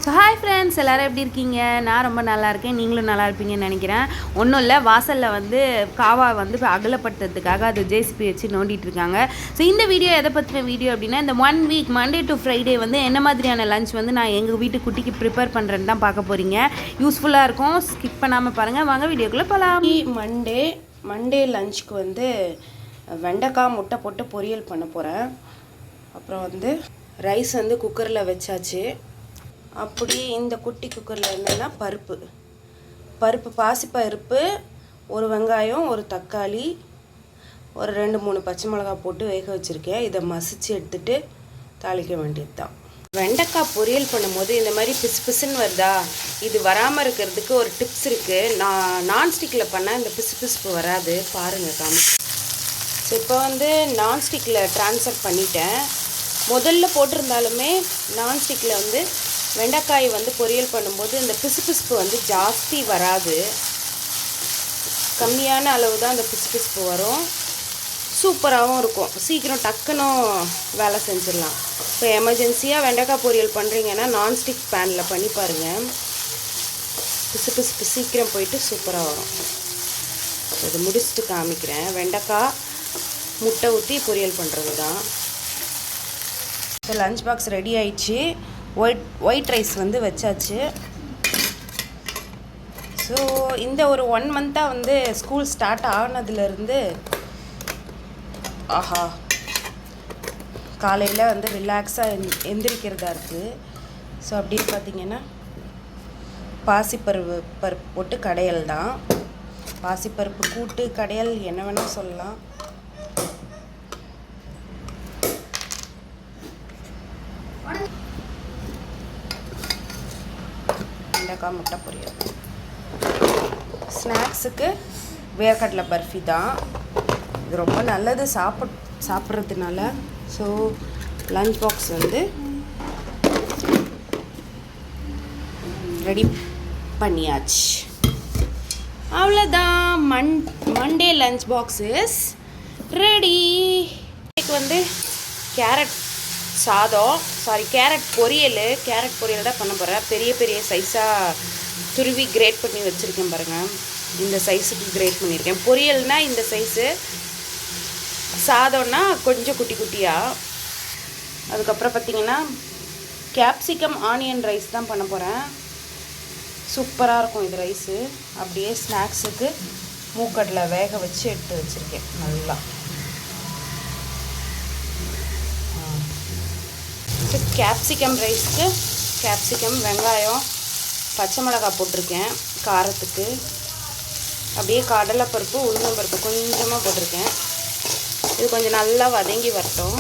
So hi friends, எல்லோரும் எப்படி இருக்கீங்க? நான் ரொம்ப நல்லா இருக்கேன். நீங்களும் நல்லா இருப்பீங்கன்னு நினைக்கிறேன். ஒன்றும் இல்லை, வாசலில் வந்து காவா வந்து அகலப்படுத்துறதுக்காக அது ஜேசிபி வச்சு நோண்டிட்டு இருக்காங்க. ஸோ இந்த வீடியோ எதை பற்றின வீடியோ அப்படின்னா, இந்த 1 வீக் மண்டே டு ஃப்ரைடே வந்து என்ன மாதிரியான லஞ்ச் வந்து நான் எங்கள் வீட்டு குட்டிக்கு ப்ரிப்பேர் பண்ணுறேன்னு தான் பார்க்க போகிறீங்க. யூஸ்ஃபுல்லாக இருக்கும், ஸ்கிப் பண்ணாமல் பாருங்கள். வாங்க வீடியோக்குள்ளே போகலாம். மண்டே லஞ்சுக்கு வந்து வெண்டைக்காய் முட்டை போட்டு பொரியல் பண்ண போகிறேன். அப்புறம் வந்து ரைஸ் வந்து குக்கரில் வச்சாச்சு. அப்படியே இந்த குட்டி குக்கரில் என்னென்னா பருப்பு பாசிப்பருப்பு, ஒரு வெங்காயம், ஒரு தக்காளி, ஒரு 2-3 பச்சை மிளகாய் போட்டு வேக வச்சுருக்கேன். இதை மசிச்சு எடுத்துகிட்டு தாளிக்க வேண்டியது தான். வெண்டைக்காய் பொரியல் பண்ணும்போது இந்த மாதிரி பிசு பிசுன்னு வருதா, இது வராமல் இருக்கிறதுக்கு ஒரு டிப்ஸ் இருக்குது. நான்ஸ்டிக்கில் பண்ணால் இந்த பிசுப்பு வராது. பாருங்கள் காமிக்கிறேன். ஸோ இப்போ வந்து நான்ஸ்டிக்கில் ட்ரான்ஸ்ஃபர் பண்ணிட்டேன். முதல்ல போட்டிருந்தாலுமே நான்ஸ்டிக்கில் வந்து வெண்டைக்காய் வந்து பொரியல் பண்ணும்போது இந்த பிசுபிசுப்பு வந்து ஜாஸ்தி வராது, கம்மியான அளவு தான் அந்த பிசுபிசுப்பு வரும். சூப்பராகவும் இருக்கும், சீக்கிரம் டக்குன்னு வேலை செஞ்சிடலாம். இப்போ எமர்ஜென்சியாக வெண்டைக்காய் பொரியல் பண்ணுறீங்கன்னா நான்ஸ்டிக் பேனில் பண்ணி பாருங்கள், பிசுபிசுப்பு சீக்கிரம் போயிட்டு சூப்பராக வரும். இது முடிச்சுட்டு காமிக்கிறேன். வெண்டைக்காய் முட்டை ஊற்றி பொரியல் பண்ணுறது தான். இப்போ லஞ்ச் பாக்ஸ் ரெடி ஆயிடுச்சு. ஒயிட் ரைஸ் வந்து வச்சாச்சு. ஸோ இந்த ஒரு 1 மந்த்தாக வந்து ஸ்கூல் ஸ்டார்ட் ஆனதுலேருந்து காலையில் வந்து ரிலாக்ஸாக எந்திரிக்கிறதா இருக்குது. ஸோ அப்படின்னு பார்த்திங்கன்னா பருப்பு போட்டு கடையல் தான். பாசிப்பருப்பு கூட்டு கடையல் என்ன வேணால் சொல்லலாம். வெண்டைக்காய் முட்டை பொரியல். ஸ்நாக்ஸுக்கு வேர்க்கடலை பர்ஃபி தான். இது ரொம்ப நல்லது சாப்பிட்றதுனால. ஸோ லஞ்ச் பாக்ஸ் வந்து ரெடி பண்ணியாச்சு. அவ்வளோதான், Monday lunch box is ready. இன்னைக்கு வந்து கேரட் பொரியல் தான் பண்ண போகிறேன். பெரிய சைஸாக துருவி கிரேட் பண்ணி வச்சுருக்கேன் பாருங்கள். இந்த சைஸுக்கு கிரேட் பண்ணியிருக்கேன். பொரியல்னால் இந்த சைஸு, சாதம்னா கொஞ்சம் குட்டி குட்டியாக. அதுக்கப்புறம் பார்த்திங்கன்னா கேப்சிகம் ஆனியன் ரைஸ் தான் பண்ண போகிறேன். சூப்பராக இருக்கும் இது ரைஸு. அப்படியே ஸ்நாக்ஸுக்கு மூக்கடலை வேக வச்சு எடுத்து வச்சுருக்கேன் நல்லா. கேப்சிகம் ரைஸ்க்கு கேப்சிகம், வெங்காயம், பச்சை மிளகாய் போட்டிருக்கேன் காரத்துக்கு. அப்படியே கடலைப்பருப்பு, உளுந்தம்பருப்பு கொஞ்சமாக போட்டிருக்கேன். இது கொஞ்சம் நல்லா வதங்கி வரட்டும்.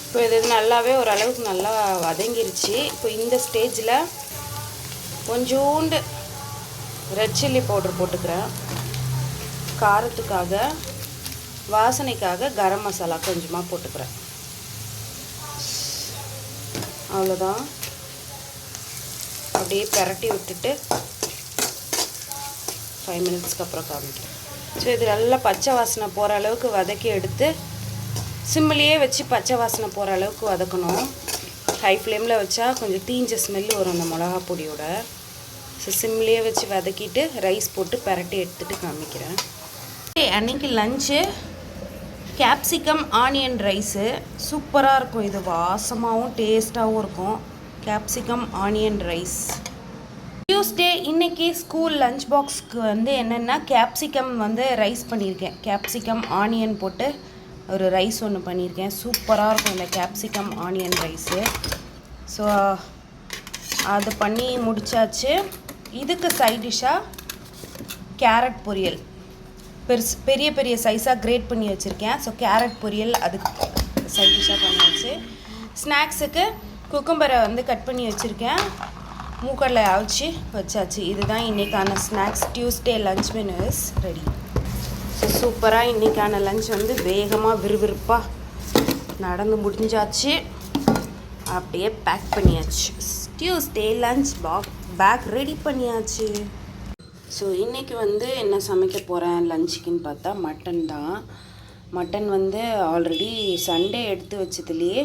இப்போ இது நல்லாவே ஓரளவுக்கு நல்லா வதங்கிருச்சு. இப்போ இந்த ஸ்டேஜில் கொஞ்சோண்டு ரெட் சில்லி பவுடர் போட்டுக்கிறேன். காரத்துக்காக, வாசனைக்காக கரம் மசாலா கொஞ்சமாக போட்டுக்கிறேன். அவ்வளோதான். அப்படியே பரட்டி விட்டுட்டு 5 மினிட்ஸ்க்கு அப்புறம் காமிக்கிறேன். ஸோ இது நல்லா பச்சை வாசனை போகிற அளவுக்கு வதக்கி எடுத்து சிம்மிலேயே வச்சு பச்சை வாசனை போகிற அளவுக்கு வதக்கணும். ஹை ஃப்ளேமில் வச்சா கொஞ்சம் தீஞ்ச ஸ்மெல்லு வரும் அந்த மிளகா பொடியோட. ஸோ சிம்லேயே வச்சு வதக்கிட்டு ரைஸ் போட்டு பரட்டி எடுத்துகிட்டு காமிக்கிறேன். அன்றைக்கி லஞ்சு கேப்சிகம் ஆனியன் ரைஸு சூப்பராக இருக்கும். இது வாசமாகவும் டேஸ்ட்டாகவும் இருக்கும். Capsicum onion rice. டியூஸ்டே இன்றைக்கி ஸ்கூல் லஞ்ச் பாக்ஸ்க்கு வந்து என்னென்னா கேப்சிகம் வந்து ரைஸ் பண்ணியிருக்கேன். கேப்சிகம் ஆனியன் போட்டு ஒரு ரைஸ் ஒன்று பண்ணியிருக்கேன். சூப்பராக இருக்கும் இந்த கேப்சிகம் ஆனியன் ரைஸு. ஸோ அது பண்ணி முடித்தாச்சு. இதுக்கு சைட் டிஷ்ஷாக கேரட் பொரியல் பெரிய சைஸாக கிரேட் பண்ணி வச்சுருக்கேன். ஸோ கேரட் பொரியல் அதுக்கு சைட் டிஷ்ஷாக பண்ணியாச்சு. ஸ்நாக்ஸுக்கு குக்கும்பரை வந்து கட் பண்ணி வச்சுருக்கேன். மூக்கடலை அவிச்சு வச்சாச்சு. இதுதான் இன்றைக்கான snacks. Tuesday lunch menu is ready. So சூப்பராக இன்றைக்கான லஞ்ச் வந்து வேகமாக விறுவிறுப்பாக நடந்து முடிஞ்சாச்சு. அப்படியே பேக் பண்ணியாச்சு. டியூஸ்டே லஞ்ச் பேக் ரெடி பண்ணியாச்சு. ஸோ இன்றைக்கி வந்து என்ன சமைக்க போகிறேன் லஞ்சுக்குன்னு பார்த்தா மட்டன் தான். மட்டன் வந்து ஆல்ரெடி சண்டே எடுத்து வச்சதுலேயே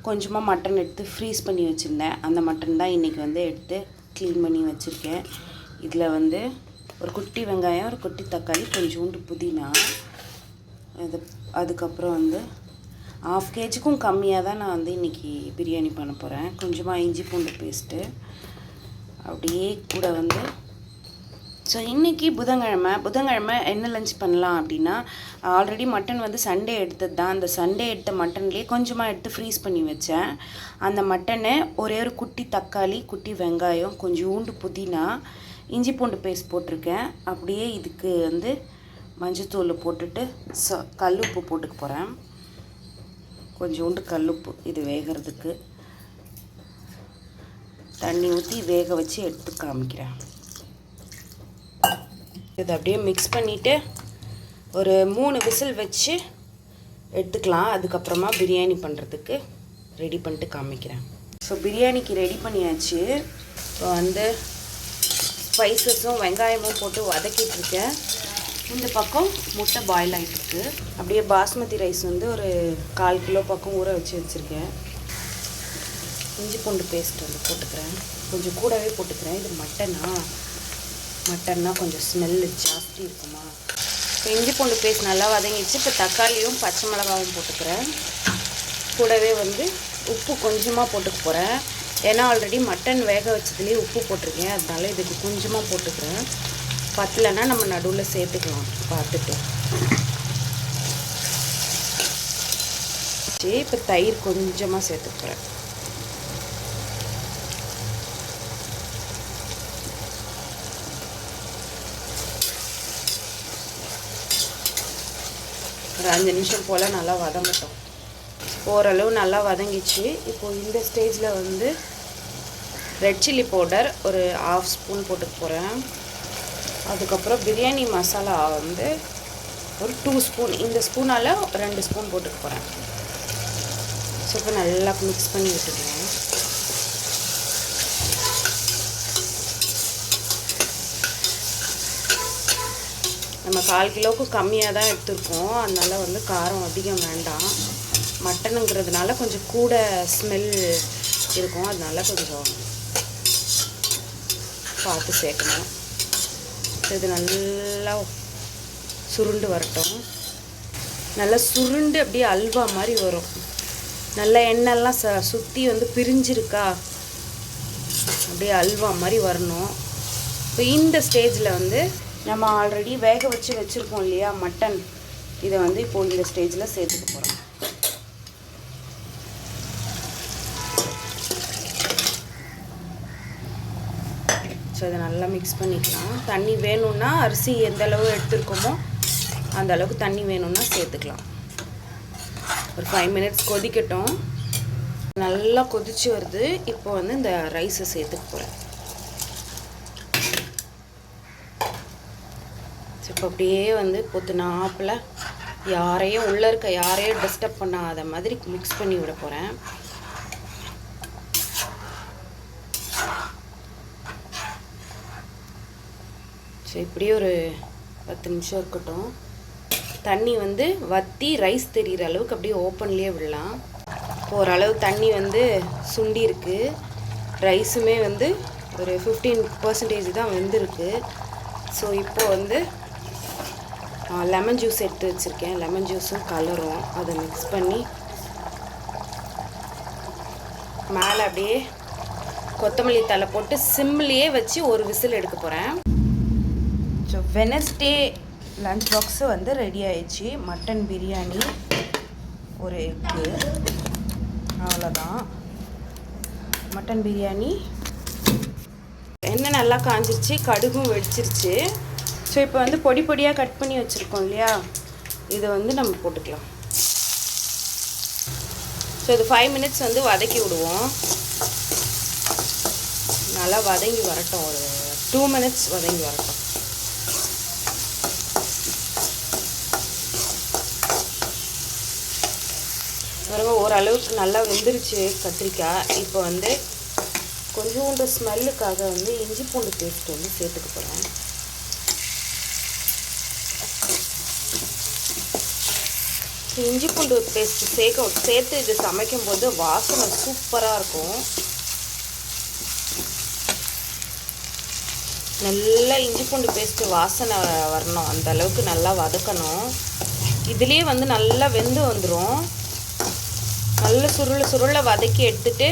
கொஞ்சமாக மட்டன் எடுத்து ஃப்ரீஸ் பண்ணி வச்சுருந்தேன். அந்த மட்டன் தான் இன்றைக்கி வந்து எடுத்து க்ளீன் பண்ணி வச்சுருக்கேன். இதில் வந்து ஒரு குட்டி வெங்காயம், ஒரு குட்டி தக்காளி, கொஞ்சோண்டு புதினா, அதுக்கப்புறம் வந்து 1/2 kgக்கும் கம்மியாக தான் நான் வந்து இன்றைக்கி பிரியாணி பண்ண போகிறேன். கொஞ்சமாக இஞ்சி பூண்டு பேஸ்ட்டு அப்படியே கூட வந்து. ஸோ இன்றைக்கி புதன்கிழமை என்ன லஞ்ச் பண்ணலாம் அப்படின்னா, ஆல்ரெடி மட்டன் வந்து சண்டே எடுத்தது தான். அந்த சண்டே எடுத்த மட்டன்லேயே கொஞ்சமாக எடுத்து ஃப்ரீஸ் பண்ணி வச்சேன். அந்த மட்டனை ஒரே ஒரு குட்டி தக்காளி, குட்டி வெங்காயம், கொஞ்சோண்டு புதினா, இஞ்சி பூண்டு பேஸ்ட் போட்டிருக்கேன். அப்படியே இதுக்கு வந்து மஞ்சத்தூள் போட்டுட்டு கல்லுப்பு போட்டுக்க போகிறேன். கொஞ்சோண்டு கல்லுப்பு இது வேகிறதுக்கு. தண்ணி ஊற்றி வேக வச்சு எடுத்து காமிக்கிறேன். இதை அப்படியே மிக்ஸ் பண்ணிவிட்டு ஒரு 3 விசில் வச்சு எடுத்துக்கலாம். அதுக்கப்புறமா பிரியாணி பண்ணுறதுக்கு ரெடி பண்ணிட்டு காமிக்கிறேன். ஸோ பிரியாணிக்கு ரெடி பண்ணியாச்சு. இப்போ வந்து ஸ்பைசஸும் வெங்காயமும் போட்டு வதக்கிட்டுருக்கேன். இந்த பக்கம் முட்டை பாயில் ஆகிட்டுருக்கு. அப்படியே பாஸ்மதி ரைஸ் வந்து ஒரு 1/4 கிலோ பக்கம் ஊற வச்சுருக்கேன். இஞ்சி பூண்டு பேஸ்ட் வந்து போட்டுக்கிறேன். கொஞ்சம் கூடவே போட்டுக்கிறேன். இது மட்டன்னா கொஞ்சம் ஸ்மெல்லு ஜாஸ்தி இருக்குமா. இப்போ இஞ்சி பூண்டு பேஸ்ட் நல்லா வதங்கிடுச்சு. இப்போ தக்காளியும் பச்சை மிளகாவும் போட்டுக்கிறேன். கூடவே வந்து உப்பு கொஞ்சமாக போட்டுக்க போகிறேன். ஏன்னா ஆல்ரெடி மட்டன் வேக வச்சதுலேயே உப்பு போட்டிருக்கேன். அதனால இதுக்கு கொஞ்சமாக போட்டுக்கிறேன். பத்தலைன்னா நம்ம நடுவில் சேர்த்துக்கலாம் பார்த்துட்டு. சரி, இப்போ தயிர் கொஞ்சமாக சேர்த்துக்கிறேன். ஒரு 5 நிமிஷம் போல் நல்லா வதங்கட்டும். ஓரளவு நல்லா வதங்கிச்சு. இப்போது இந்த ஸ்டேஜில் வந்து ரெட் சில்லி பவுடர் ஒரு 1/2 ஸ்பூன் போட்டுக்க போகிறேன். அதுக்கப்புறம் பிரியாணி மசாலா வந்து ஒரு 2 ஸ்பூன், இந்த ஸ்பூனால் 2 ஸ்பூன் போட்டுக்க போகிறேன். ஸோ இப்போ நல்லா மிக்ஸ் பண்ணி விட்டுக்கலாம். நம்ம 1/4 கிலோவுக்கு கம்மியாக தான் எடுத்துருக்கோம். அதனால் வந்து காரம் அதிகம் வேண்டாம். மட்டனுங்கிறதுனால கொஞ்சம் கூட ஸ்மெல் இருக்கும். அதனால கொஞ்சம் பார்த்து சேர்க்கணும். இது நல்லா சுருண்டு வரட்டும். நல்லா சுருண்டு அப்படியே அல்வா மாதிரி வரும். நல்லா எண்ணெய்லாம் சுற்றி வந்து பிரிஞ்சிருக்கா, அப்படியே அல்வா மாதிரி வரணும். இப்போ இந்த ஸ்டேஜில் வந்து நம்ம ஆல்ரெடி வேக வச்சுருக்கோம் இல்லையா மட்டன், இதை வந்து இப்போது இந்த ஸ்டேஜில் சேர்த்துக்க போகிறோம். ஸோ இதை நல்லா மிக்ஸ் பண்ணிக்கலாம். தண்ணி வேணும்னா அரிசி எந்த அளவு எடுத்துருக்கோமோ அந்த அளவுக்கு தண்ணி வேணும்னா சேர்த்துக்கலாம். ஒரு 5 மினிட்ஸ் கொதிக்கட்டும். நல்லா கொதிச்சு வருது. இப்போ வந்து இந்த ரைஸை சேர்த்துக்க போகிறேன். இப்போ அப்படியே வந்து பொத்துனாப்பில் யாரையும் உள்ளே இருக்க யாரையும் டிஸ்டர்ப் பண்ணாத மாதிரி மிக்ஸ் பண்ணி விட போகிறேன். ஸோ இப்படியே ஒரு 10 நிமிஷம் இருக்கட்டும். தண்ணி வந்து வற்றி ரைஸ் தெரிகிற அளவுக்கு அப்படியே ஓப்பன்லேயே விடலாம். ஓரளவு தண்ணி வந்து சுண்டி இருக்குது. ரைஸுமே வந்து ஒரு 15% தான் வெந்திருக்கு. ஸோ இப்போ வந்து லெமன் ஜூஸ் எடுத்து வச்சுருக்கேன். லெமன் ஜூஸும் கலரும் அதை மிக்ஸ் பண்ணி மேலே அப்படியே கொத்தமல்லி தழை போட்டு சிம்லேயே வச்சு ஒரு விசில் எடுக்க போகிறேன். ஸோ வெனஸ்டே லஞ்ச் பாக்ஸு வந்து ரெடி ஆயிடுச்சு. மட்டன் பிரியாணி, ஒரு எக்கு, அவ்வளோதான் மட்டன் பிரியாணி. எண்ணெய் நல்லா காஞ்சிருச்சு, கடுகும் வெடிச்சிருச்சு. ஸோ இப்போ வந்து பொடி பொடியாக கட் பண்ணி வச்சுருக்கோம் இல்லையா, இதை வந்து நம்ம போட்டுக்கலாம். ஸோ இது 5 மினிட்ஸ் வந்து வதக்கி விடுவோம். நல்லா வதங்கி வரட்டும். ஒரு 2 மினிட்ஸ் வதங்கி வரட்டும். பாருங்க, ஓரளவுக்கு நல்லா வெந்துருச்சு கத்திரிக்காய். இப்போ வந்து கொஞ்சோண்டு ஸ்மெல்லுக்காக வந்து இஞ்சி பூண்டு பேஸ்ட் வந்து சேர்த்துக்க போகிறேன். இஞ்சி பூண்டு பேஸ்ட் சேர்த்து இது சமைக்கும் போது வாசனை சூப்பராக இருக்கும். நல்லா இஞ்சி பூண்டு பேஸ்ட்டு வாசனை வரணும், அந்த அளவுக்கு நல்லா வதக்கணும். இதுலேயே வந்து நல்லா வெந்து வந்துடும். நல்ல சுருளை வதக்கி எடுத்துட்டு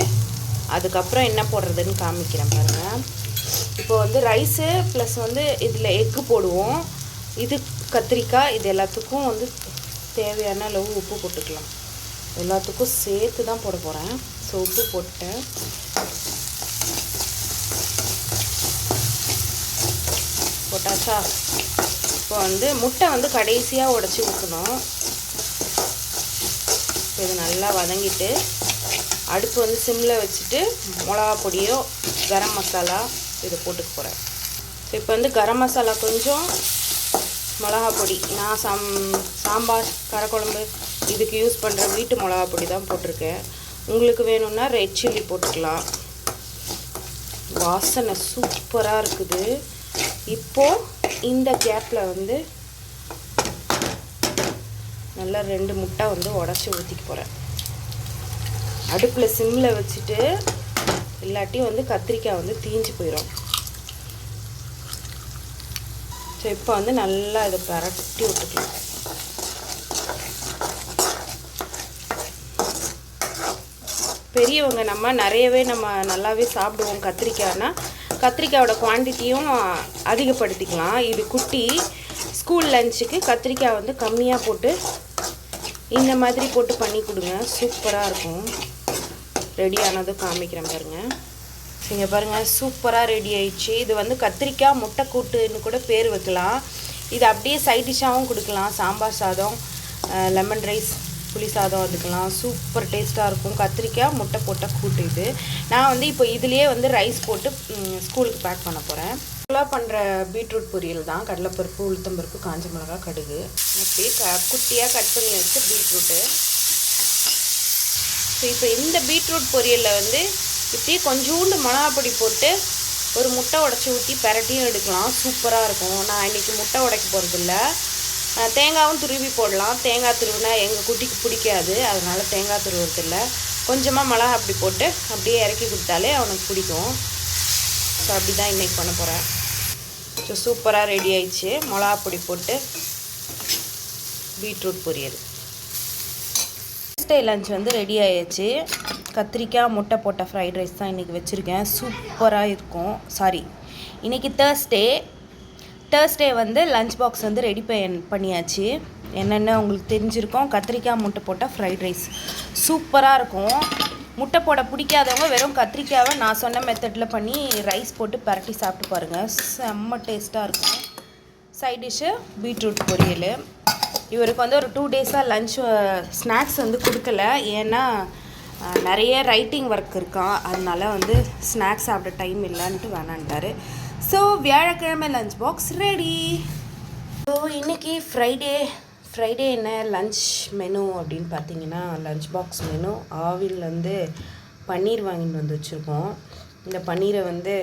அதுக்கப்புறம் என்ன போடுறதுன்னு காமிக்கிறேன் பாருங்கள். இப்போ வந்து ரைஸு ப்ளஸ் வந்து இதில் எக்கு போடுவோம். இது கத்திரிக்காய், இது எல்லாத்துக்கும் வந்து தேவையான அளவு உப்பு போட்டுக்கலாம். எல்லாத்துக்கும் சேர்த்து தான் போட போகிறேன். ஸோ உப்பு போட்டேன். போட்டாச்சா? இப்போ வந்து முட்டை வந்து கடைசியாக உடச்சி ஊற்றணும். இது நல்லா வதங்கிட்டு அடுப்பு வந்து சிம்மில் வச்சுட்டு மிளகா பொடியோ கரம் மசாலா இதை போட்டுக்க போகிறேன். இப்போ வந்து கரம் மசாலா கொஞ்சம், மிளகா பொடி நான் சாம்பார் காரக்குழம்பு இதுக்கு யூஸ் பண்ணுற வீட்டு மிளகா பொடி தான் போட்டிருக்கேன். உங்களுக்கு வேணும்னா ரெட் சில்லி போட்டுக்கலாம். வாசனை சூப்பராக இருக்குது. இப்போது இந்த கேப்பில் வந்து நல்லா 2 முட்டை வந்து உடச்சி ஊற்றிக்க போகிறேன். அடுப்பில் சிம்மில் வச்சுட்டு, இல்லாட்டி வந்து கத்திரிக்காய் வந்து தீஞ்சு போயிடும். ஸோ இப்போ வந்து நல்லா இதை பரட்டி விட்டுக்கலாம். பெரியவங்க நம்ம நிறையவே நல்லாவே சாப்பிடுவோம் கத்திரிக்காய்னா, கத்திரிக்காயோட குவான்டிட்டியும் அதிகப்படுத்திக்கலாம். இது குட்டி ஸ்கூல் லஞ்சுக்கு கத்திரிக்காய் வந்து கம்மியாக போட்டு இந்த மாதிரி போட்டு பண்ணி கொடுங்க, சூப்பராக இருக்கும். ரெடி ஆனதும் காமிக்கிறேன் பாருங்கள். இங்கே பாருங்கள், சூப்பராக ரெடி ஆயிடுச்சு. இது வந்து கத்திரிக்காய் முட்டை கூட்டுன்னு கூட பேர் வைக்கலாம். இது அப்படியே சைட் டிஷ்ஷாகவும் கொடுக்கலாம். சாம்பார் சாதம், லெமன் ரைஸ், புளி சாதம் அதுக்கெல்லாம் சூப்பர் டேஸ்ட்டாக இருக்கும். கத்திரிக்காய் முட்டை போட்ட கூட்டு இது. நான் வந்து இப்போ இதுலேயே வந்து ரைஸ் போட்டு ஸ்கூலுக்கு பேக் பண்ண போகிறேன். ஃபுல்லாக பண்ணுற பீட்ரூட் பொரியல் தான். கடலைப்பருப்பு, உளுத்தம்பருப்பு, காஞ்ச மிளகா, கடுகு அப்படியே குட்டியாக கட் பண்ணி வச்சு பீட்ரூட்டு. ஸோ இப்போ இந்த பீட்ரூட் பொரியலில் வந்து இப்படியே கொஞ்சோண்டு மிளகா பொடி போட்டு ஒரு முட்டை உடச்சி ஊற்றி பெரட்டியும் எடுக்கலாம், சூப்பராக இருக்கும். நான் இன்றைக்கி முட்டை உடைக்க போகிறதில்ல, தேங்காயும் துருவி போடலாம். தேங்காய் துருவினா எங்கள் குட்டிக்கு பிடிக்காது, அதனால் தேங்காய் துருவுறதில்ல. கொஞ்சமாக மிளகா அப்படி போட்டு அப்படியே இறக்கி கொடுத்தாலே அவனுக்கு பிடிக்கும். ஸோ அப்படி தான் இன்றைக்கி பண்ண போகிறேன். ஸோ சூப்பராக ரெடி ஆயிடுச்சு. மிளகா பொடி போட்டு பீட்ரூட் பொரியல். லஞ்ச் வந்து ரெடி ஆயிடுச்சு. கத்திரிக்காய் முட்டை போட்ட ஃப்ரைட் ரைஸ் தான் இன்றைக்கி வச்சுருக்கேன். சூப்பராக இருக்கும். சாரி, இன்றைக்கி தேர்ஸ்டே வந்து லஞ்ச் பாக்ஸ் வந்து ரெடி பண்ணியாச்சு. என்னென்ன உங்களுக்கு தெரிஞ்சிருக்கோம். கத்திரிக்காய் முட்டை போட்டால் ஃப்ரைட் ரைஸ் சூப்பராக இருக்கும். முட்டை போட பிடிக்காதவங்க வெறும் கத்திரிக்காவை நான் சொன்ன மெத்தடில் பண்ணி ரைஸ் போட்டு பரட்டி சாப்பிட்டு பாருங்கள், செம்ம டேஸ்ட்டாக இருக்கும். சைட் டிஷ்ஷு பீட்ரூட் பொரியல். இவருக்கு வந்து ஒரு 2 டேஸாக லஞ்ச் ஸ்நாக்ஸ் வந்து கொடுக்கல, ஏன்னா நிறைய ரைட்டிங் ஒர்க் இருக்கான், அதனால வந்து ஸ்நாக்ஸ் சாப்பிட டைம் இல்லைன்ட்டு வேணான்ட்டார். ஸோ வியாழக்கிழமை லஞ்ச் பாக்ஸ் ரெடி. ஸோ இன்றைக்கி ஃப்ரைடே என்ன லஞ்ச் மெனு அப்படின்னு பார்த்தீங்கன்னா, லஞ்ச் பாக்ஸ் மெனு ஆவில் வந்து பன்னீர் வாங்கிட்டு வந்து வச்சுருக்கோம். இந்த பன்னீரை வந்து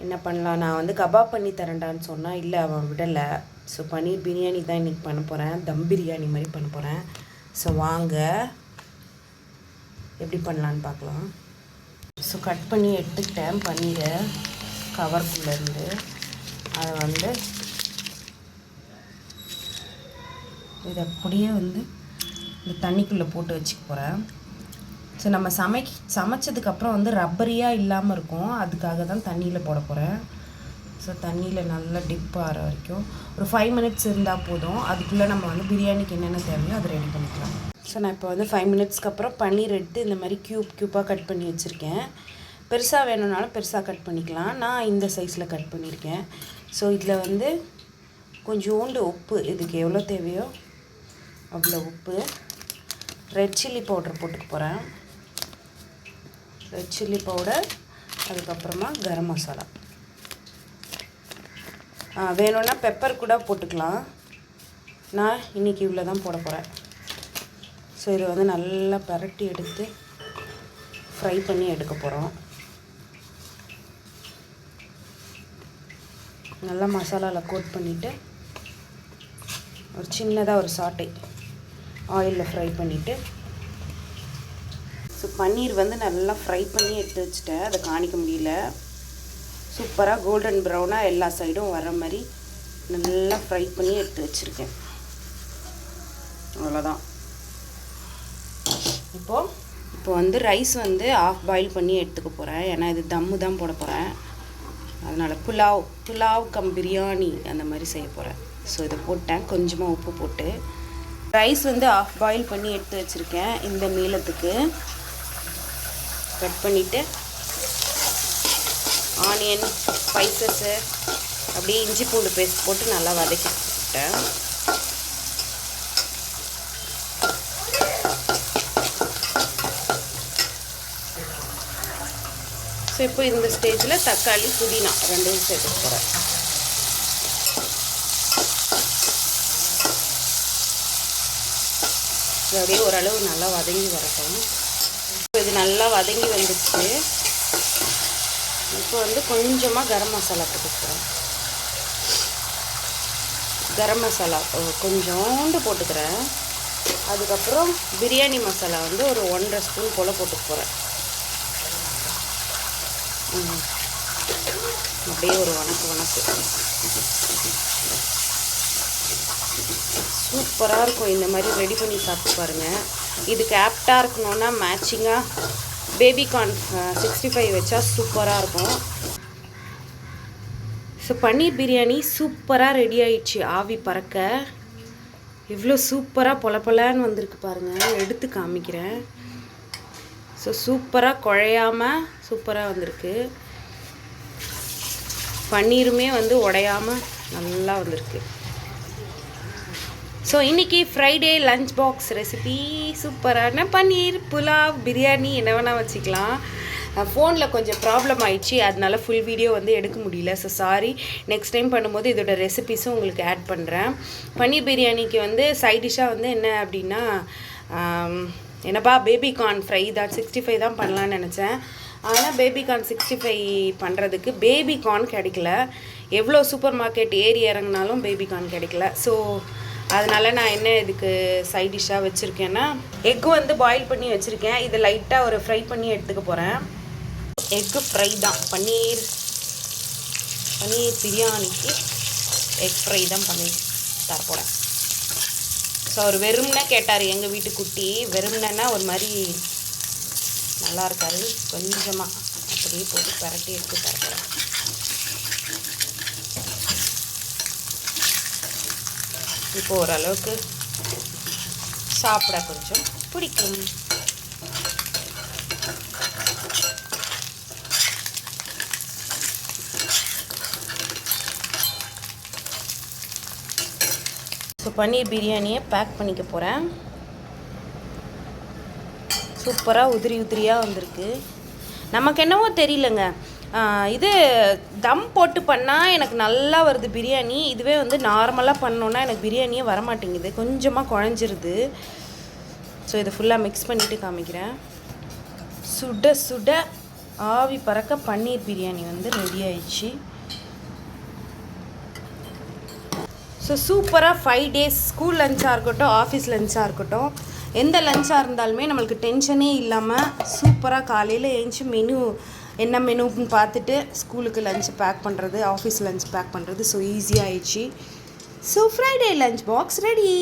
என்ன பண்ணலாம், நான் வந்து கபாப் பண்ணி தரேன்டான்னு சொன்னால் இல்லை, அவன் விடலை. ஸோ பன்னீர் பிரியாணி தான் இன்றைக்கி பண்ண போகிறேன், தம் பிரியாணி மாதிரி பண்ண போகிறேன். ஸோ வாங்க எப்படி பண்ணலான்னு பார்க்கலாம். ஸோ கட் பண்ணி எடுத்துக்கிட்டேன் பன்னீரை கவர்க்குள்ளேருந்து. அதை வந்து இதை அப்படியே வந்து இந்த தண்ணிக்குள்ளே போட்டு வச்சுக்க போகிறேன். ஸோ நம்ம சமைச்சதுக்கப்புறம் வந்து ரப்பரியாக இல்லாமல் இருக்கும், அதுக்காக தான் தண்ணியில் போட போகிறேன். ஸோ தண்ணியில் நல்லா டிப் ஆகிற வரைக்கும் ஒரு 5 மினிட்ஸ் இருந்தால் போதும். அதுக்குள்ளே நம்ம வந்து பிரியாணிக்கு என்னென்ன தேவையோ அதை ரெடி பண்ணிக்கலாம். ஸோ நான் இப்போ வந்து 5 மினிட்ஸ்க்கு அப்புறம் பன்னீர் எடுத்து இந்த மாதிரி க்யூப்பாக கட் பண்ணி வச்சுருக்கேன். பெருசாக வேணும்னாலும் பெருசாக கட் பண்ணிக்கலாம், நான் இந்த சைஸில் கட் பண்ணியிருக்கேன். ஸோ இதில் வந்து கொஞ்சோண்டு உப்பு, இதுக்கு எவ்வளோ தேவையோ அவ்வளோ உப்பு. ரெட் சில்லி பவுடர் போட்டுக்க போகிறேன். ரெட் சில்லி பவுடர், அதுக்கப்புறமா கரம் மசாலா. வேணும்னா பெப்பர் கூட போட்டுக்கலாம். நான் இன்றைக்கி இவ்வளோ தான் போட போகிறேன். ஸோ இதை வந்து நல்லா பரட்டி எடுத்து ஃப்ரை பண்ணி எடுக்க போகிறோம். நல்லா மசாலாவில் கோட் பண்ணிவிட்டு ஒரு சின்னதாக ஒரு சாட்டை ஆயிலில் ஃப்ரை பண்ணிவிட்டு. ஸோ பன்னீர் வந்து நல்லா ஃப்ரை பண்ணி எடுத்து வச்சுட்டேன், அதை காணிக்க முடியல. சூப்பராக கோல்டன் ப்ரௌனாக எல்லா சைடும் வர மாதிரி நல்லா ஃப்ரை பண்ணி எடுத்து வச்சுருக்கேன். அவ்வளோதான். இப்போ வந்து ரைஸ் வந்து ஆஃப் பாயில் பண்ணி எடுத்துக்க போகிறேன், ஏன்னா இது தம்மு தான் போட போகிறேன். அதனால் புலாவ் கம் பிரியாணி அந்த மாதிரி செய்ய போகிறேன். ஸோ இதை போட்டேன், கொஞ்சமாக உப்பு போட்டு. ரைஸ் வந்து ஆஃப் பாயில் பண்ணி எடுத்து வச்சுருக்கேன். இந்த நீளத்துக்கு கட் பண்ணிவிட்டு ஆனியன், ஸ்பைசஸ்ஸு, அப்படியே இஞ்சி பூண்டு பேஸ்ட் போட்டு நல்லா வதக்கிட்டேன். ஸோ இப்போ இந்த ஸ்டேஜில் தக்காளி, புதினா ரெண்டையும் சேர்த்துக்க போகிறேன். இது அப்படியே ஓரளவு நல்லா வதங்கி வரட்டும். இப்போ இது நல்லா வதங்கி வந்துடுச்சு. இப்போ வந்து கொஞ்சமாக கரம் மசாலா போட்டுக்கிறேன். கரம் மசாலா கொஞ்சோண்டு போட்டுக்கிறேன். அதுக்கப்புறம் பிரியாணி மசாலா வந்து ஒரு 1.5 ஸ்பூன் போல் போட்டுக்க போகிறேன். அப்படியே ஒரு வணக்கு சூப்பராக இருக்கும். இந்த மாதிரி ரெடி பண்ணி சாப்பிட்டு பாருங்கள். இதுக்கு ஆப்டாக இருக்கணுன்னா மேட்சிங்காக பேபிகார்ன் 65 வச்சா சூப்பராக இருக்கும். ஸோ பன்னீர் பிரியாணி சூப்பராக ரெடி ஆயிடுச்சு. ஆவி பறக்க இவ்வளோ சூப்பராக பொலப்பொலன்னு வந்திருக்கு பாருங்கள். எடுத்து காமிக்கிறேன். ஸோ சூப்பராக குழையாமல் சூப்பராக வந்திருக்கு. பன்னீருமே வந்து உடையாமல் நல்லா வந்திருக்கு. ஸோ இன்றைக்கி ஃப்ரைடே லஞ்ச் பாக்ஸ் ரெசிபி சூப்பரான பன்னீர் புலாவ் பிரியாணி என்ன வேணால் வச்சுக்கலாம். ஃபோனில் கொஞ்சம் ப்ராப்ளம் ஆயிடுச்சு, அதனால ஃபுல் வீடியோ வந்து எடுக்க முடியல. So sorry. நெக்ஸ்ட் டைம் பண்ணும்போது இதோட ரெசிபிஸும் உங்களுக்கு ஆட் பண்ணுறேன். பன்னீர் பிரியாணிக்கு வந்து சைட் டிஷ்ஷாக வந்து என்ன அப்படின்னா, என்னப்பா பேபிகார்ன் ஃப்ரை தான் 65 தான் பண்ணலான்னு நினச்சேன். ஆனால் பேபிகார்ன் 65 பண்ணுறதுக்கு பேபிகார்ன் கிடைக்கல. எவ்வளோ சூப்பர் மார்க்கெட் ஏறி இறங்கினாலும் பேபிகார்ன் கிடைக்கல. ஸோ அதனால் நான் என்ன இதுக்கு சைட் டிஷ்ஷாக வச்சுருக்கேன்னா, எக்கு வந்து பாயில் பண்ணி வச்சுருக்கேன். இதை லைட்டாக ஒரு ஃப்ரை பண்ணி எடுத்துக்க போகிறேன். எக்கு ஃப்ரை தான். பன்னீர் பிரியாணிக்கு எக் ஃப்ரை தான் பண்ணி தரப்போகிறேன். ஸோ அவர் வெறும்னா கேட்டார் எங்கள் வீட்டு குட்டி. வெறும்னா ஒரு மாதிரி நல்லா இருக்காது, கொஞ்சமாக அப்படியே போட்டு பரட்டி எடுத்து தரப்போகிறேன். இப்போ ஓரளவுக்கு சாப்பிட கொஞ்சம் பிடிக்கும். ஸோ பன்னீர் பிரியாணியை பேக் பண்ணிக்க போகிறேன். சூப்பராக உதிரியாக வந்திருக்கு. நமக்கு என்னவோ தெரியலங்க, இது தம் போட்டு பண்ணால் எனக்கு நல்லா வருது பிரியாணி. இதுவே வந்து நார்மலாக பண்ணோன்னா எனக்கு பிரியாணியே வரமாட்டேங்குது, கொஞ்சமாக குழஞ்சிருது. ஸோ இதை ஃபுல்லாக மிக்ஸ் பண்ணிவிட்டு காமிக்கிறேன். சுட சுட ஆவி பறக்க பன்னீர் பிரியாணி வந்து ரெடி ஆயிடுச்சு. ஸோ சூப்பராக 5 டேஸ் ஸ்கூல் லஞ்சாக இருக்கட்டும், ஆஃபீஸ் லஞ்சாக இருக்கட்டும், எந்த லஞ்சாக இருந்தாலுமே நம்மளுக்கு டென்ஷனே இல்லாமல் சூப்பராக காலையில் எழுந்துச்சி மெனு என்ன மெனுன்னு பார்த்துட்டு ஸ்கூலுக்கு லஞ்ச் பேக் பண்ணுறது, ஆஃபீஸ் லஞ்ச் பேக் பண்ணுறது. ஸோ ஈஸியாக ஆயிடுச்சு. So Friday lunch box ready.